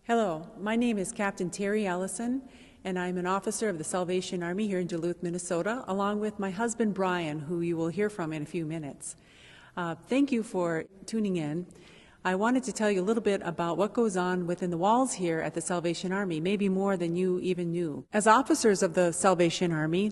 Hello, my name is Captain Terry Ellison, and I'm an officer of the Salvation Army here in Duluth, Minnesota, along with my husband Brian, who you will hear from in a few minutes. Thank you for tuning in. I wanted to tell you a little bit about what goes on within the walls here at the Salvation Army, maybe more than you even knew. As officers of the Salvation Army,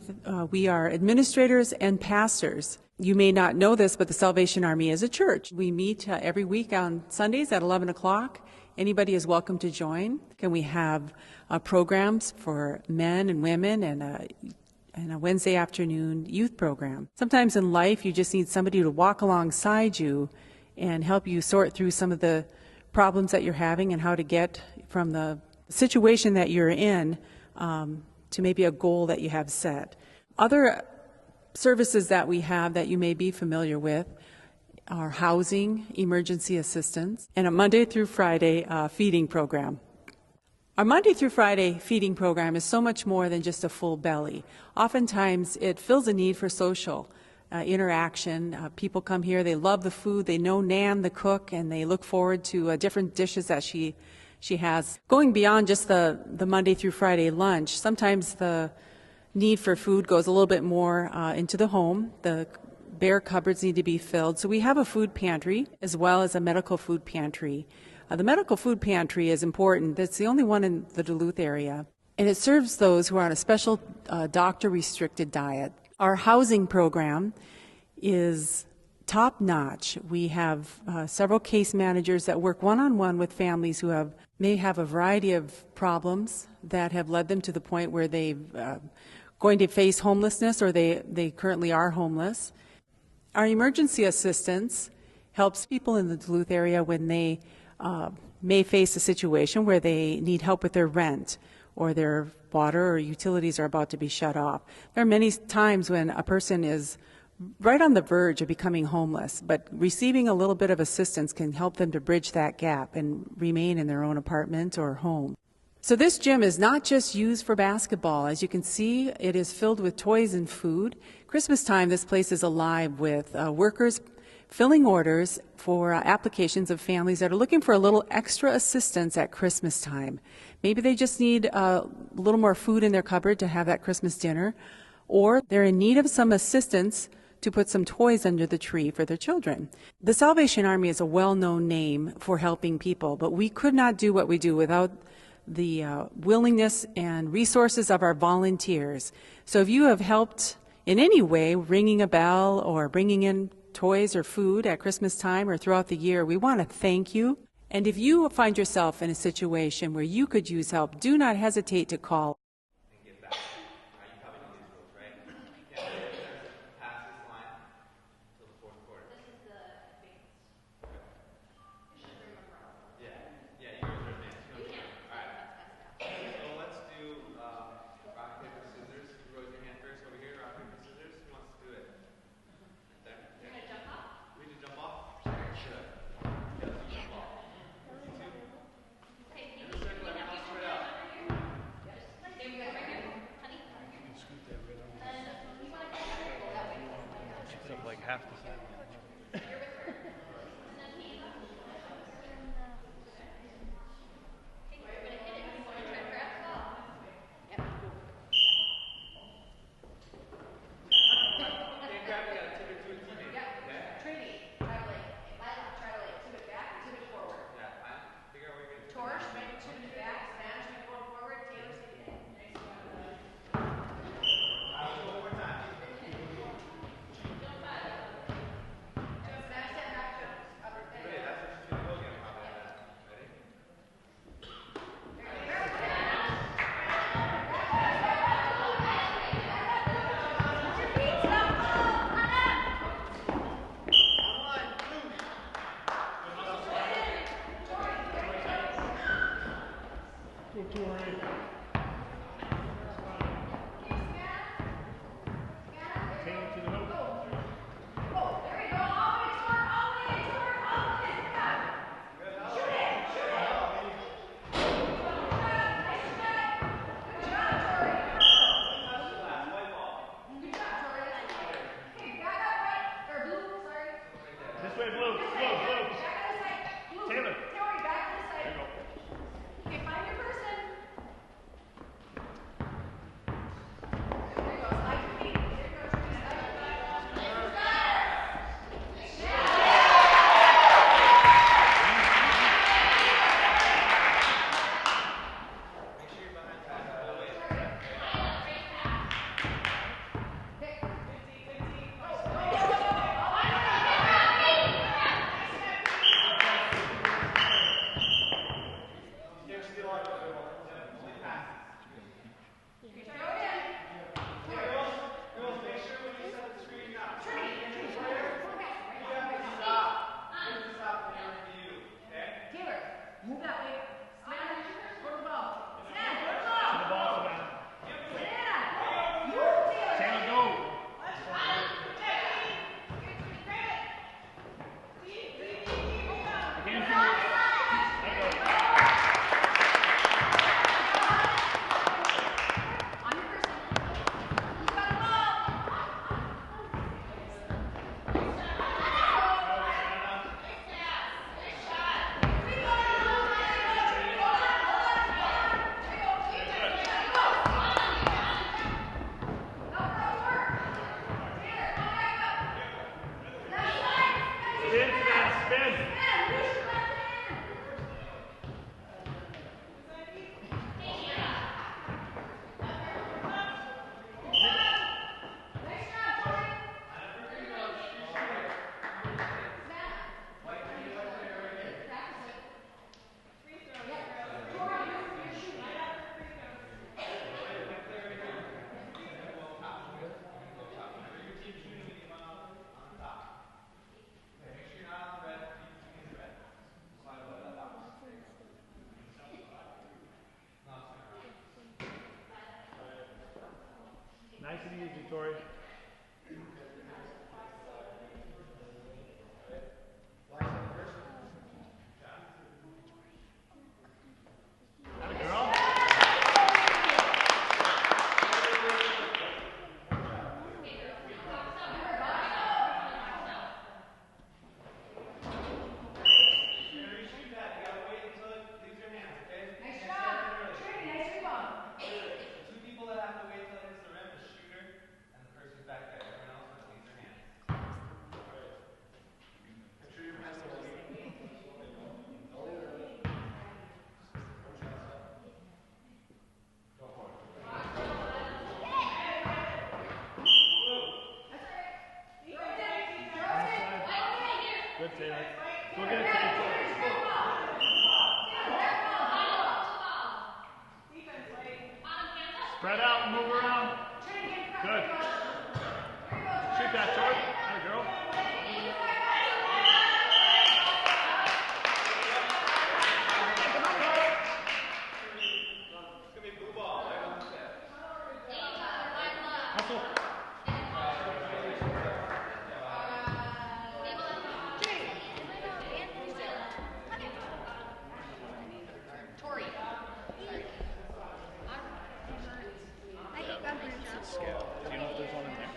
we are administrators and pastors. You may not know this, but the Salvation Army is a church. We meet every week on Sundays at 11 o'clock. Anybody is welcome to join. And we have programs for men and women and a Wednesday afternoon youth program. Sometimes in life, you just need somebody to walk alongside you and help you sort through some of the problems that you're having and how to get from the situation that you're in to maybe a goal that you have set. Other services that we have that you may be familiar with are housing, emergency assistance, and a Monday through Friday feeding program. Our Monday through Friday feeding program is so much more than just a full belly. Oftentimes it fills a need for social interaction. People come here, they love the food, they know Nan, the cook, and they look forward to different dishes that she has. Going beyond just the Monday through Friday lunch, sometimes the need for food goes a little bit more into the home. The bare cupboards need to be filled. So we have a food pantry as well as a medical food pantry. The medical food pantry is important. It's the only one in the Duluth area, and it serves those who are on a special doctor-restricted diet. Our housing program is top-notch. We have several case managers that work one-on-one with families who may have a variety of problems that have led them to the point where they're going to face homelessness or they currently are homeless. Our emergency assistance helps people in the Duluth area when they may face a situation where they need help with their rent or their water or utilities are about to be shut off. There are many times when a person is right on the verge of becoming homeless, but receiving a little bit of assistance can help them to bridge that gap and remain in their own apartment or home. So this gym is not just used for basketball. As you can see, it is filled with toys and food. Christmas time, this place is alive with workers filling orders for applications of families that are looking for a little extra assistance at Christmas time. Maybe they just need a little more food in their cupboard to have that Christmas dinner, or they're in need of some assistance to put some toys under the tree for their children. The Salvation Army is a well-known name for helping people, but we could not do what we do without the willingness and resources of our volunteers. So if you have helped in any way, ringing a bell or bringing in toys or food at Christmas time or throughout the year, we want to thank you. And if you find yourself in a situation where you could use help, do not hesitate to call. Backspin. Nice and easy, Tori. Atta girl. Good, Taylor. Go get it, Taylor. Spread out and move around. Good. Shoot that, Tori. Atta girl. Hustle. Scale. Do you know if there's one in there?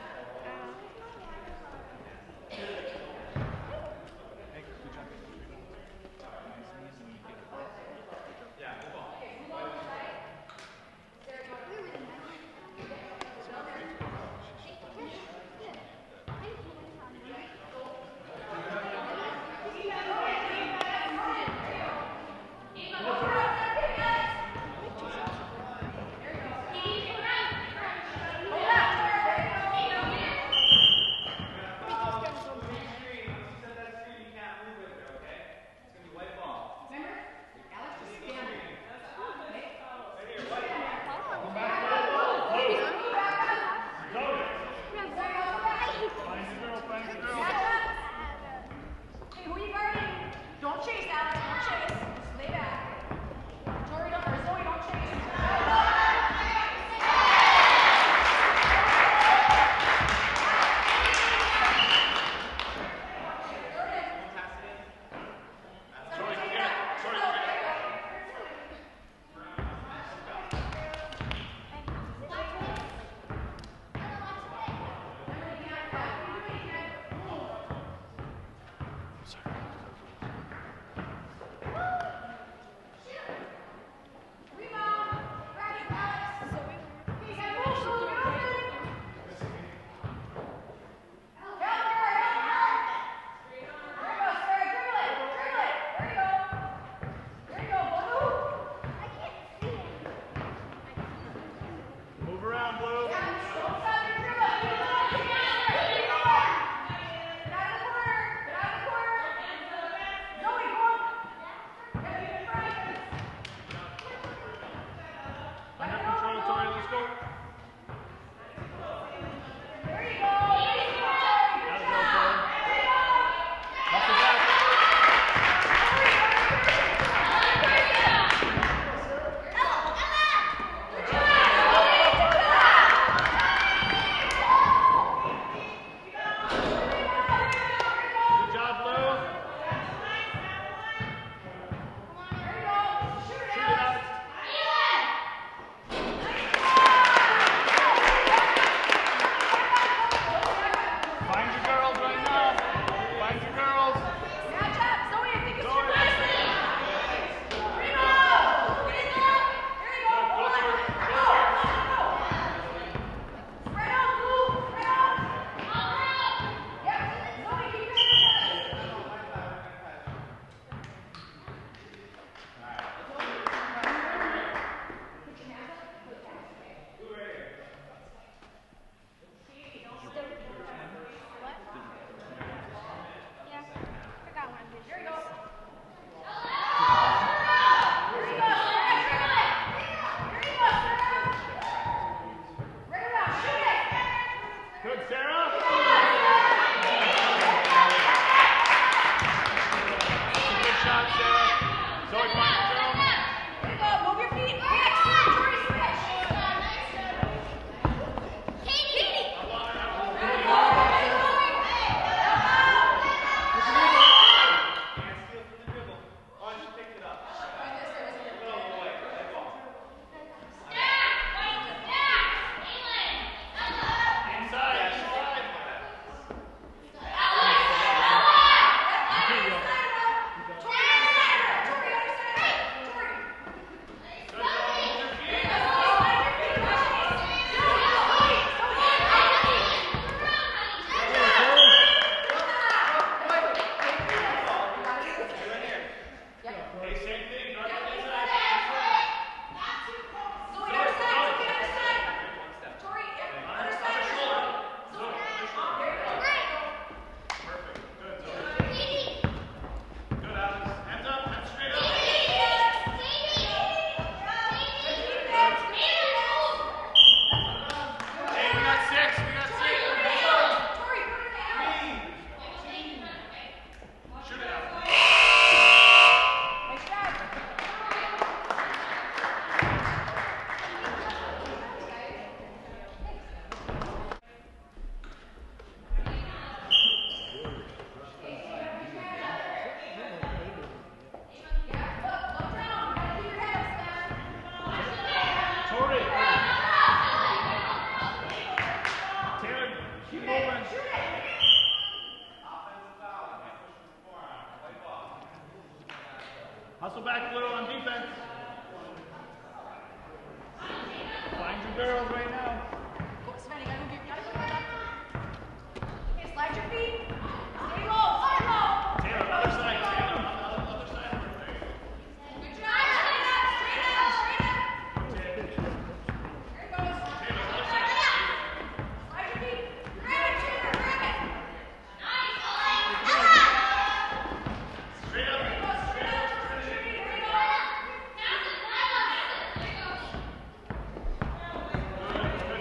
out, Sarah. Zoe, find your zone. There you go. Move your feet. Switch. Tori, switch. Katie. Hustle back a little on defense. Find your girls right now. Sven, you gotta move your feet. Okay, slide your feet. Stay low, stay low. Taylor, other side, Taylor. Other side. Good job. Straight up, straight up, straight up. There it goes. Taylor, other side. Slide your feet. Grab it, Taylor, grab it. Nice. Straight up. Good.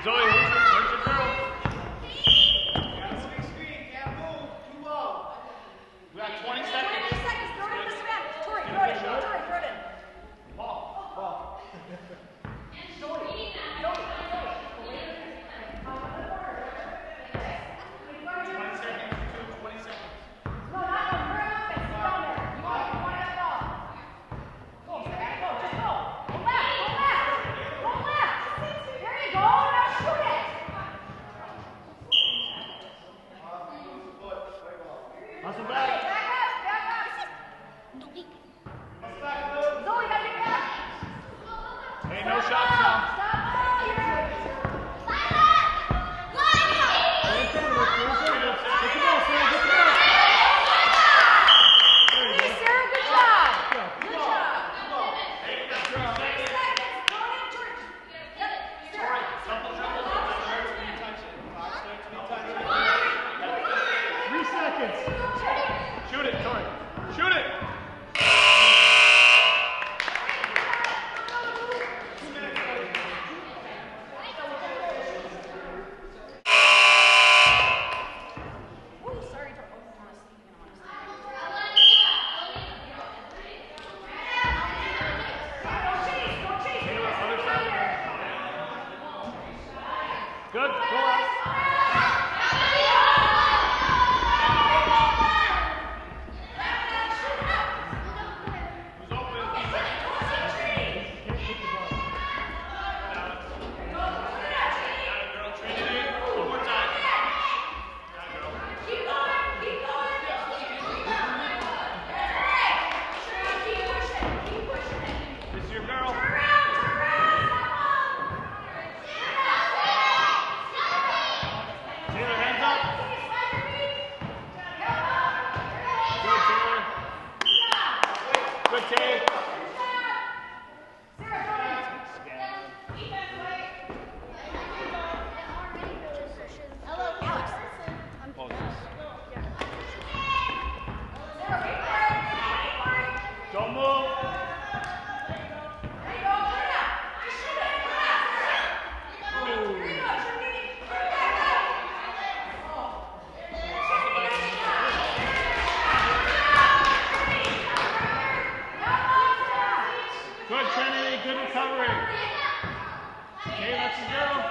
Zoe, where's your girl? We got 20 seconds. 20 seconds. Throw it in the cement. Tori, throw it in. Tori, throw it in. Ball. 20 seconds. 20 seconds. No, not no. You're in offense. Get down there. You want that ball. Go, Sarah. Go. Just go. Go left. Go left. Go left. There you go. Now shoot it. Hustle Hey, back. back up. Back up. Zoe, got your back. Hey, no shots now. Stop ball here. Hey, Sarah, good job. Good job. 3 seconds. Go ahead, George. Yep, Sarah. 3 seconds. Shoot it, Tori. Shoot it. Ooh, sorry, George. Don't chase. Taylor, other side. Good. Go out. Who's open? Girl, Trinity. One more time. Keep going. Keep going. That's right. Keep pushing. Keep pushing it. This is your girl. Turn around. Turn around. Taylor, hands up. Slide your feet. Good, Taylor. Good, Taylor. Sarah, go in. Don't move. There you go. Turn it up. Just shoot it. There you go. Trinity. Turn it back up. Good, Trinity. Good recovery. Okay, that's your girl.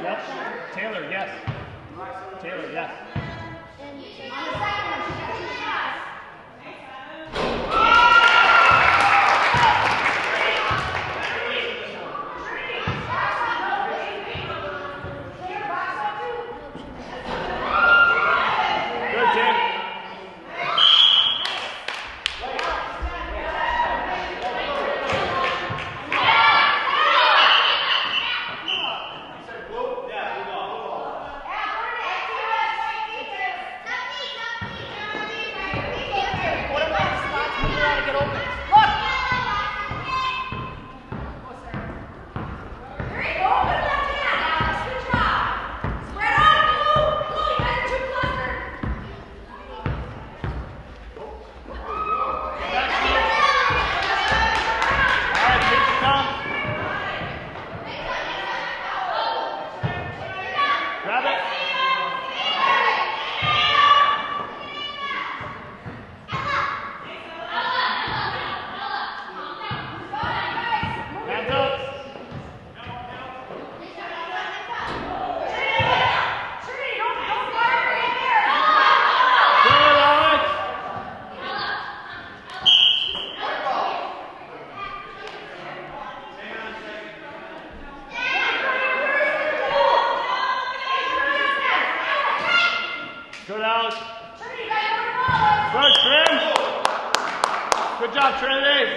Yep. Taylor, yes. Taylor, yes. Good, Tim. Grab it. Hands up. Good, Alex. Good, Alex. Good, Trin. Good job, Trinity.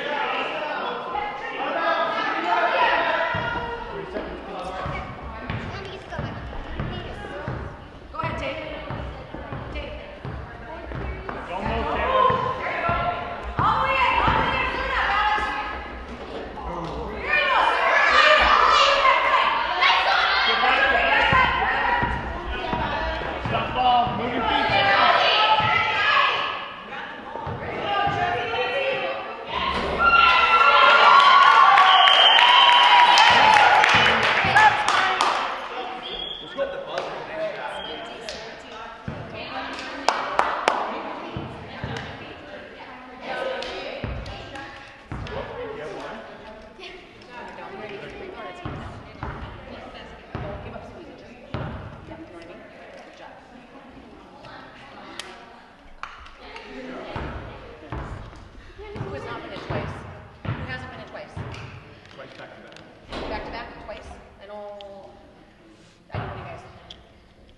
Go ahead, Tate. ball. Move your feet, Sarah.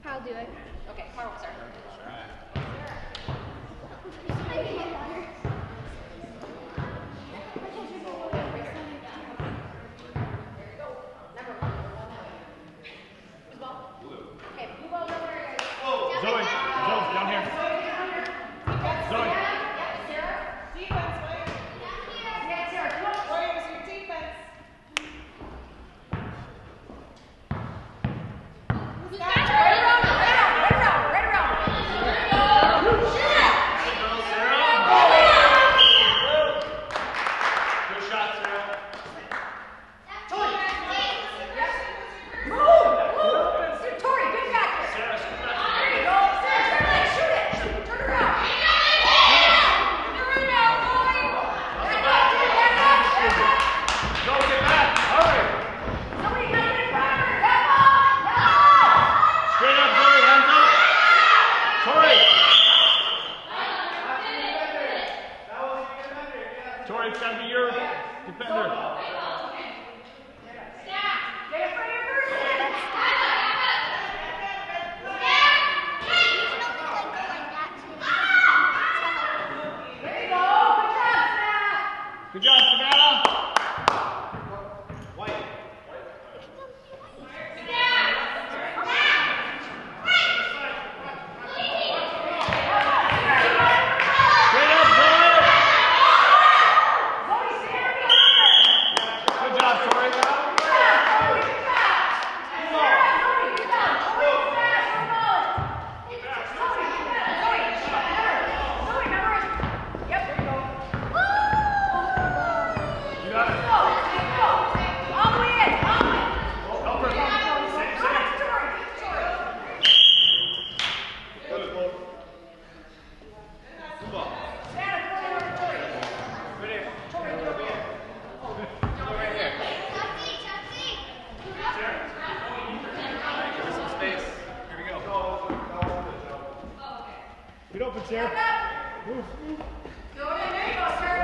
I'll do it. Okay, Carl, start. Zoe, down here. Zoe. Good shot, Sarah. Sarah, scoot back. Go, get back. Hurry. Straight up, Zoe, hands up. Tori. Tori, it's gotta be your defender. Good job, Savannah. White. Straight up, Zoe. Good job, Tori. You got it. Help her. Same. Good ball. Good ball. Get open, Sarah. Move. Good job, Sarah.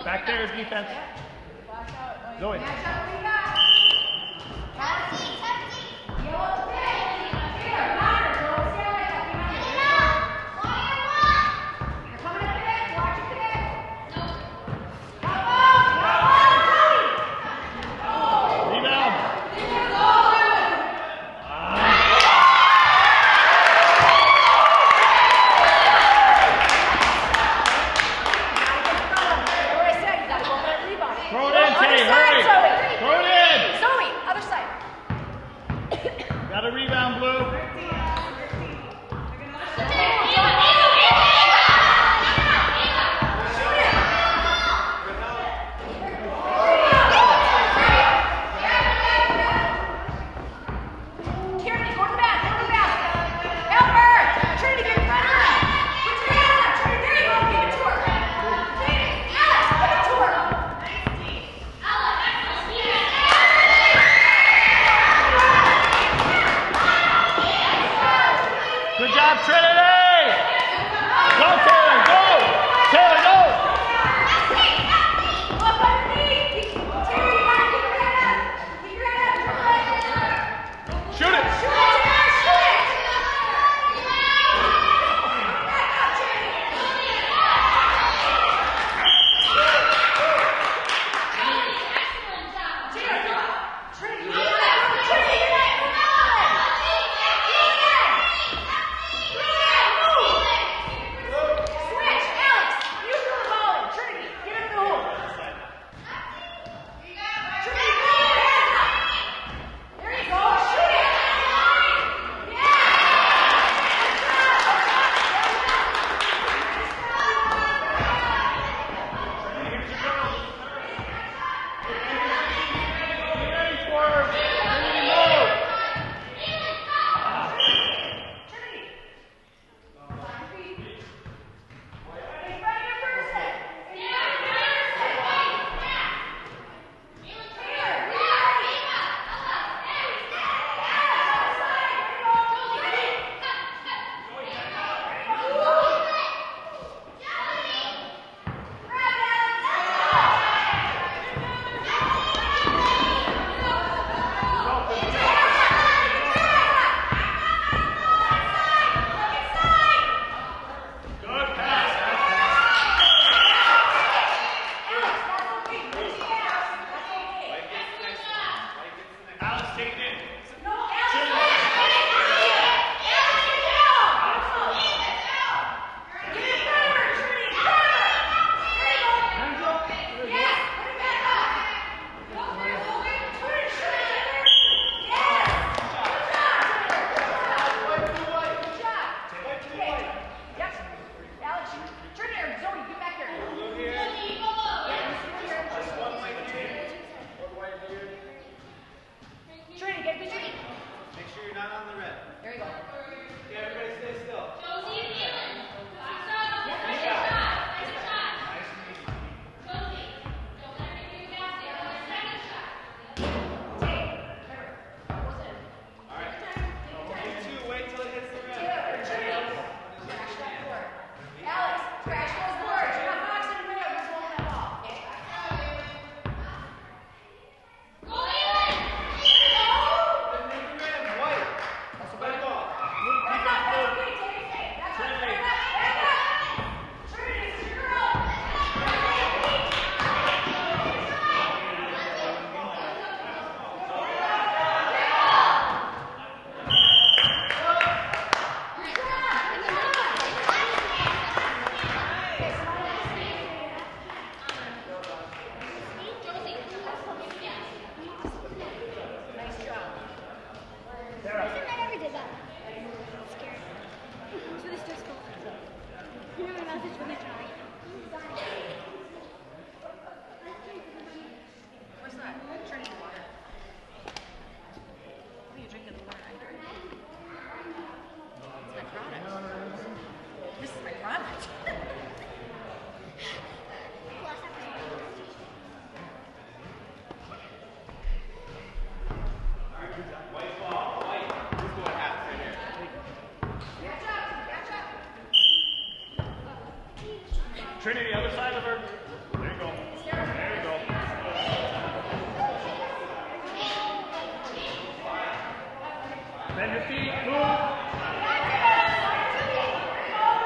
Back there, defense. Zoe. Throw it in, Teddy, hurry! Throw it in! What's that? Trinity water. What are you drinking the water under? It's my product. This is my product. Trinity, other side of her. There you go. There you go. Bend your feet. Move.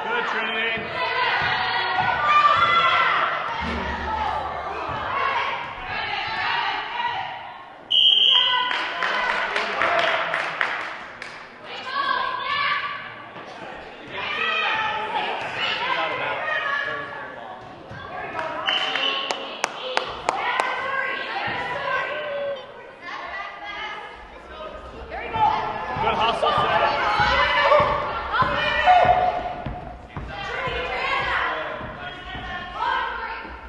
Good, Trinity. Good hustle, Sarah.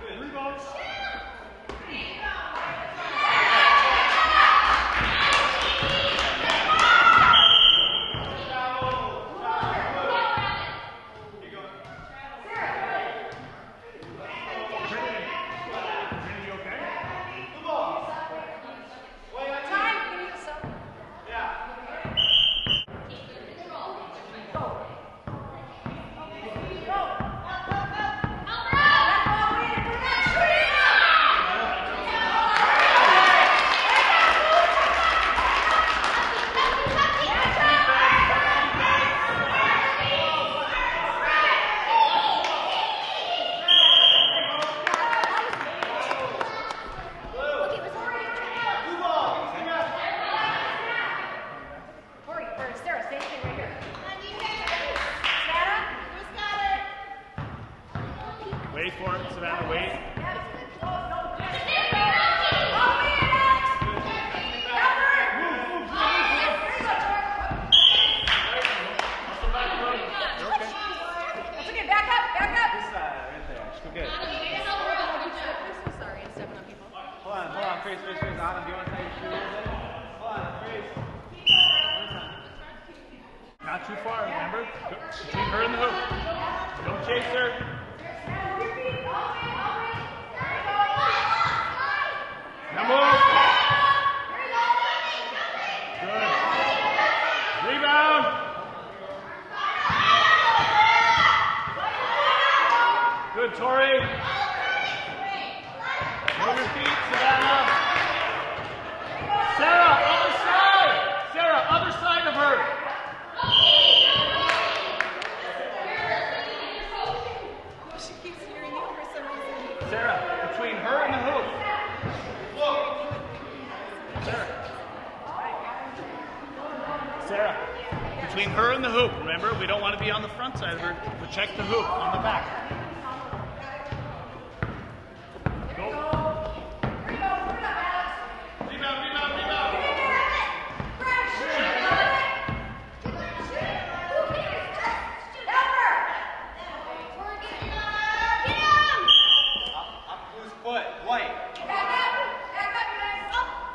Good rebound. Trinity, you okay? Wait for it, Savannah, wait. Not too far, remember? Between her and the hoop. Don't chase her. Now move. Good. Rebound. Good, Tori. Move your feet, Savannah. Sarah, other side. Sarah, other side of her. She keeps hearing you for some reason. Sarah, between her and the hoop. Sarah, between her and the hoop, remember, we don't want to be on the front side of her, but check the hoop on the back. Go. Rebound, rebound, rebound. Loose foot, white.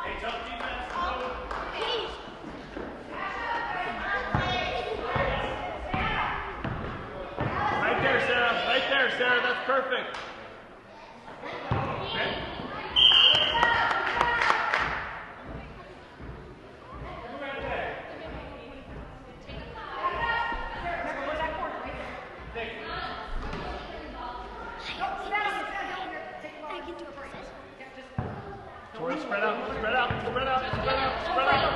Hey, tough defense. Right there, Sarah. Right there, Sarah. That's perfect. Okay. Tori, spread out, spread out, spread out, spread out, spread out.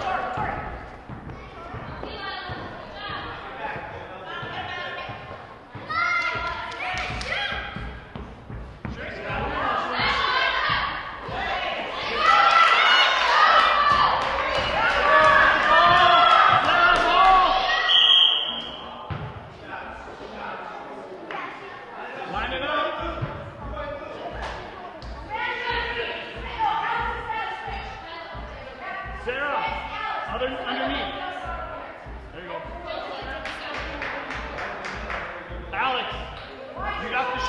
Line it up. Sarah.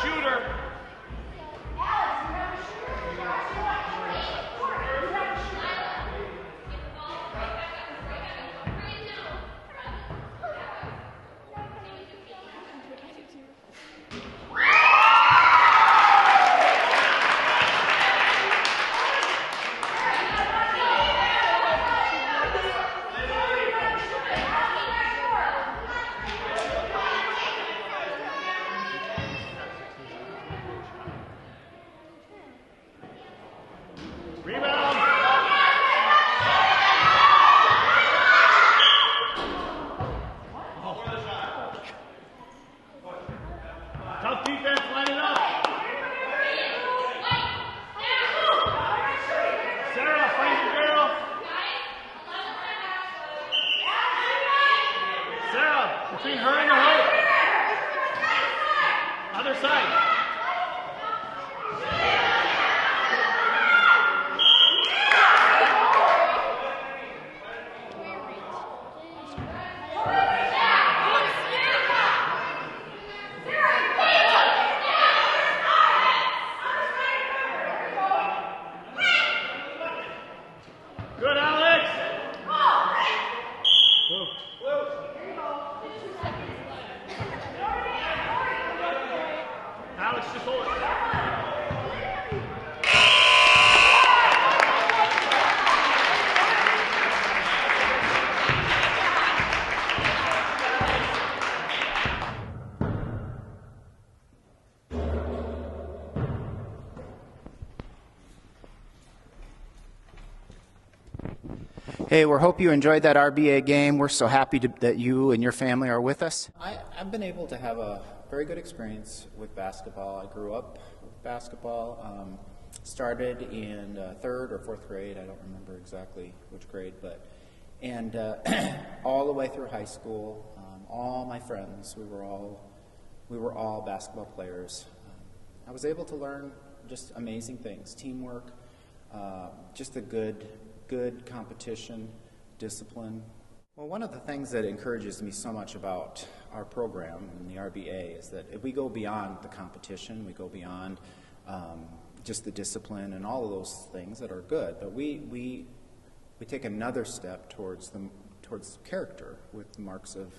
shooter. Rebound. Tough defense, line it up. Sarah, find your girl. Sarah, between her and the hoop. Other side. Good, Alex. Whoa. Alex, just hold it. Hey, we hope you enjoyed that RBA game. We're so happy that you and your family are with us. I've been able to have a very good experience with basketball. I grew up with basketball, started in third or fourth grade. I don't remember exactly which grade, and all the way through high school. All my friends, we were all basketball players. I was able to learn just amazing things: teamwork, just a good competition, discipline. Well, one of the things that encourages me so much about our program and the RBA is that if we go beyond the competition, we go beyond just the discipline and all of those things that are good, but we take another step towards character with marks of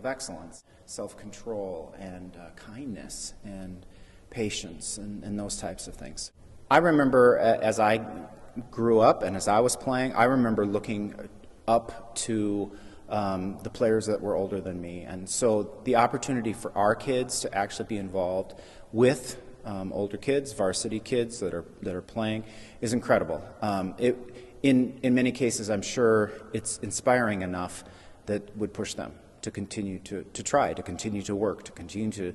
excellence, self-control, and kindness, and patience, and those types of things. I remember as I grew up and as I was playing, I remember looking up to the players that were older than me, and so the opportunity for our kids to actually be involved with older kids, varsity kids that are playing, is incredible. In many cases, I'm sure it's inspiring enough that would push them to continue to try, to continue to work, to continue to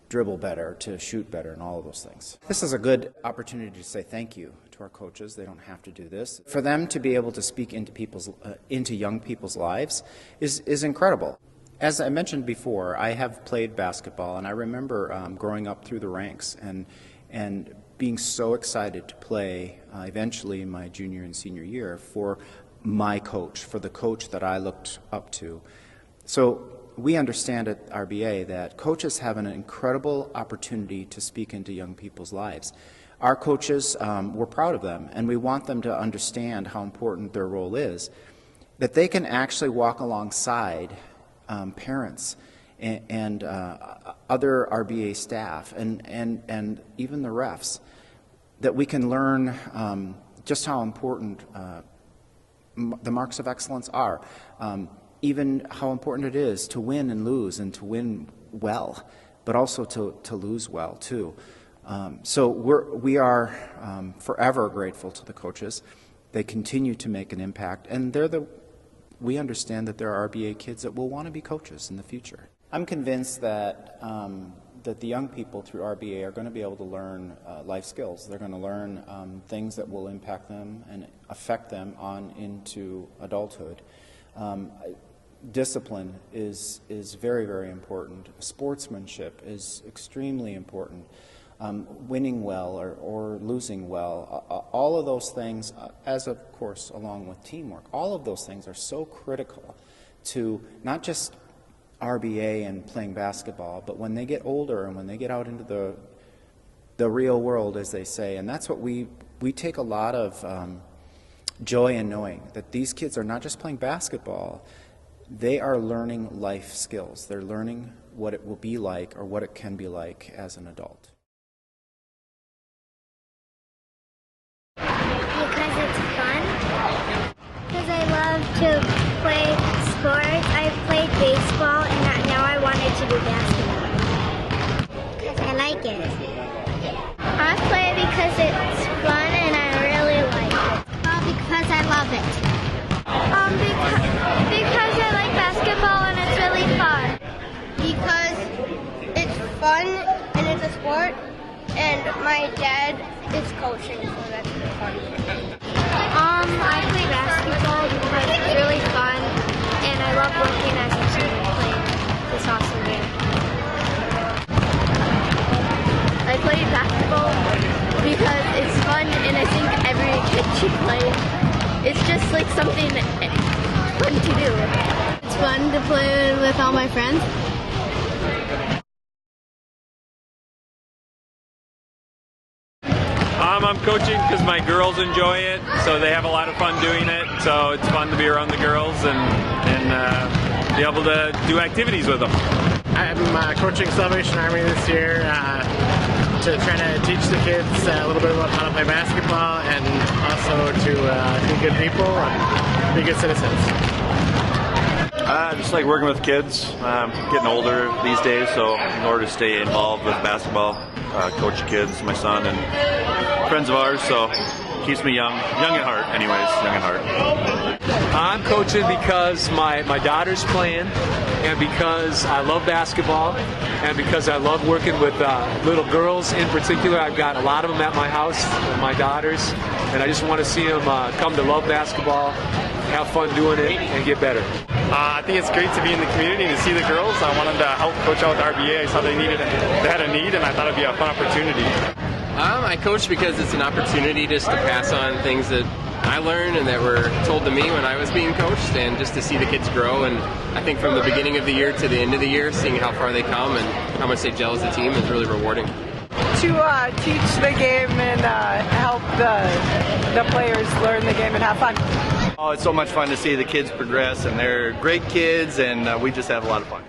dribble better, to shoot better, and all of those things. This is a good opportunity to say thank you to our coaches. They don't have to do this. For them to be able to speak into young people's lives is incredible. As I mentioned before, I have played basketball, and I remember growing up through the ranks and being so excited to play eventually in my junior and senior year for my coach, for the coach that I looked up to. So we understand at RBA that coaches have an incredible opportunity to speak into young people's lives. Our coaches, we're proud of them, and we want them to understand how important their role is, that they can actually walk alongside parents and other RBA staff and even the refs, that we can learn just how important the marks of excellence are. Even how important it is to win and lose, and to win well, but also to lose well too. So we are forever grateful to the coaches. They continue to make an impact, and we understand that there are RBA kids that will want to be coaches in the future. I'm convinced that that the young people through RBA are going to be able to learn life skills. They're going to learn things that will impact them and affect them on into adulthood. Discipline is very, very important. Sportsmanship is extremely important. Winning well or losing well, all of those things, as of course along with teamwork, all of those things are so critical to not just RBA and playing basketball, but when they get older and when they get out into the real world, as they say. And that's what we take a lot of joy in knowing, that these kids are not just playing basketball, they are learning life skills. They're learning what it will be like, or what it can be like as an adult. Because it's fun. Because I love to play sports. I've played baseball, and now I wanted to do basketball. Because I like it. I play because it's fun and I really like it. Because I love it. Because I like basketball and it's really fun. Because it's fun and it's a sport, and my dad is coaching, so that's fun. I play basketball because it's really fun, and I love working as a team and playing this awesome game. I play basketball because it's fun, and I think every kid should play. It's just like something fun to do. It's fun to play with all my friends. I'm coaching because my girls enjoy it, so they have a lot of fun doing it. So it's fun to be around the girls and be able to do activities with them. I'm coaching Salvation Army this year to try to teach the kids a little bit about how to play basketball, and also to be good people and be good citizens. Just like working with kids, getting older these days, so in order to stay involved with basketball, coach kids, my son, and friends of ours, so keeps me young at heart anyways, young at heart. I'm coaching because my daughter's playing, and because I love basketball, and because I love working with little girls in particular. I've got a lot of them at my house, my daughters, and I just want to see them come to love basketball, have fun doing it, and get better. I think it's great to be in the community and to see the girls. I wanted to help coach out with RBA. I saw they had a need, and I thought it'd be a fun opportunity. I coach because it's an opportunity just to pass on things that I learned and that were told to me when I was being coached, and just to see the kids grow. And I think from the beginning of the year to the end of the year, seeing how far they come and how much they gel as a team is really rewarding. To teach the game and help the players learn the game and have fun. Oh, it's so much fun to see the kids progress, and they're great kids, and we just have a lot of fun.